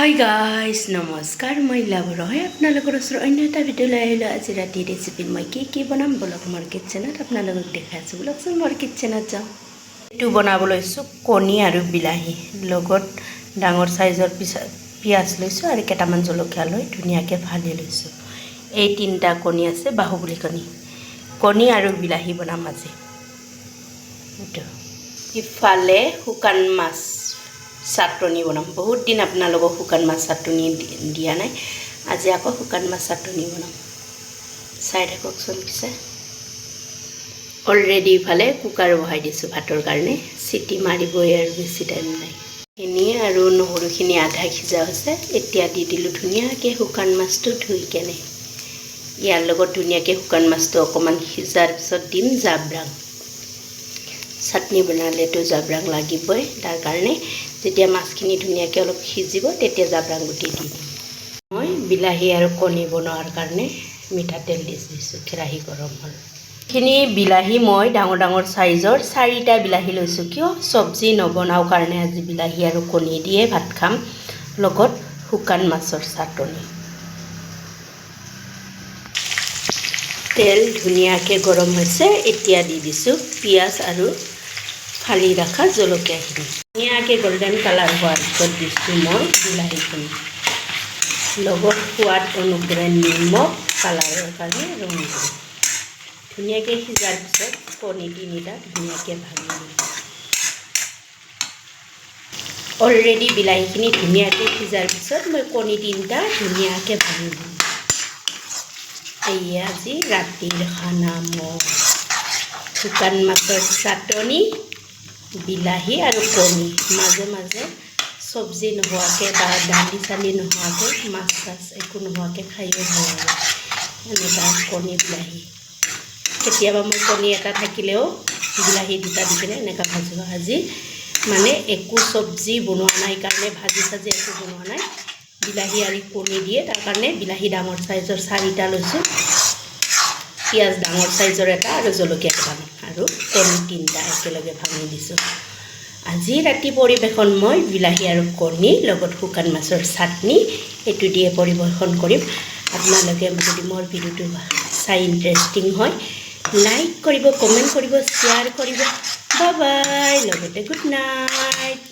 hi guys নমস্কাৰ মই লাভৰ হয় আপোনালোকৰ ওচৰত অন্য এটা ভিডিঅ' লৈ আহিলোঁ আজি ৰাতি ৰেচিপিত মই কি বনাম বলক মোৰ কিটচেনত আপোনালোকক দেখাই আছোঁ বলকচোন মোৰ কিটচেনত যাওঁ এইটো বনাব লৈছোঁ কণী আৰু বিলাহী লগত ডাঙৰ সাইজৰ পিঁয়াজ লৈছোঁ আৰু কেইটামান জলকীয়া লৈ ধুনীয়াকৈ ভাজি লৈছোঁ এই তিনিটা কণী আছে বাহুবলী কণী আৰু বিলাহী বনাম আজি এইটো ইফালে শুকান মাছ চাটনি বনাম বহুত দিন আপোনালোকক শুকান মাছ চাটনি দিয়া নাই আজি আকৌ শুকান মাছ চাটনি বনাম চাই থাককচোন পিছে অলৰেডি ইফালে কুকাৰ বহাই দিছোঁ ভাতৰ কাৰণে চিটি মাৰিবই আৰু বেছি টাইম নাই এনে আৰু নহৰুখিনি আধা সিজা হৈছে এতিয়া দি দিলোঁ ধুনীয়াকৈ শুকান মাছটো ধুই কেনে ইয়াৰ লগত ধুনীয়াকৈ শুকান মাছটো অকণমান সিজাৰ পিছত দিম জাব্ৰাং চাটনি বনালেতো জাব্ৰাং লাগিবই তাৰ কাৰণে যেতিয়া মাছখিনি ধুনীয়াকৈ অলপ সিজিব তেতিয়া জাব্ৰাং গুটি দি দিম মই বিলাহী আৰু কণী বনোৱাৰ কাৰণে মিঠাতেল দি দিছোঁ কেৰাহী গৰম হ'ল এইখিনি বিলাহী মই ডাঙৰ ডাঙৰ সাইজৰ 4টা বিলাহী লৈছোঁ কিয় চব্জি নবনাওঁ কাৰণে আজি বিলাহী আৰু কণী দিয়ে ভাত খাম লগত শুকান মাছৰ চাটনি তেল ধুনীয়াকৈ গৰম হৈছে এতিয়া দি দিছোঁ পিঁয়াজ আৰু ফালি ৰখা জলকীয়াখিনি ধুনীয়াকৈ গোল্ডেন কালাৰ হোৱাৰ পিছত দিছোঁ মই বিলাহীখিনি লগত সোৱাদ অনুযায়ী নিমখ কালাৰৰ কাৰণে ৰং দিওঁ ধুনীয়াকৈ সিজাৰ পিছত কণী তিনিটা ধুনীয়াকৈ ভাজি দিওঁ অলৰেডি বিলাহীখিনি ধুনীয়াকৈ সিজাৰ পিছত মই কণী তিনিটা ধুনীয়াকৈ ভাজি দিওঁ এয়া আজি ৰাতিৰ খানা মই শুকান মাছৰ চাটনি বিলাহী আৰু কণী মাজে মাজে চব্জি নোহোৱাকৈ বা দালি চালি নোহোৱাকৈ মাছ চাছ একো নোহোৱাকৈ খায়ো ভাল লাগে এনেকুৱা কণী বিলাহী কেতিয়াবা মই কণী এটা থাকিলেও বিলাহী দুটা দি কিনে এনেকুৱা ভাজোঁ আজি মানে একো চব্জি বনোৱা নাই কাৰণে ভাজি চাজি একো বনোৱা নাই বিলাহী আৰু কণী দিয়ে তাৰ কাৰণে বিলাহী ডাঙৰ সাইজৰ 4টা লৈছোঁ পিঁয়াজ ডাঙৰ সাইজৰ এটা আৰু জলকীয়া কেইটামান আৰু কণী 3টা একেলগে ভাঙি দিছোঁ আজি ৰাতি পৰিৱেশন মই বিলাহী আৰু কণী লগত শুকান মাছৰ চাটনি এইটো দিয়ে পৰিৱেশন কৰিম আপোনালোকে যদি মোৰ ভিডিঅ'টো চাই ইণ্টাৰেষ্টিং হয় লাইক কৰিব কমেণ্ট কৰিব শ্বেয়াৰ কৰিব বাই বাই লগতে গুড নাইট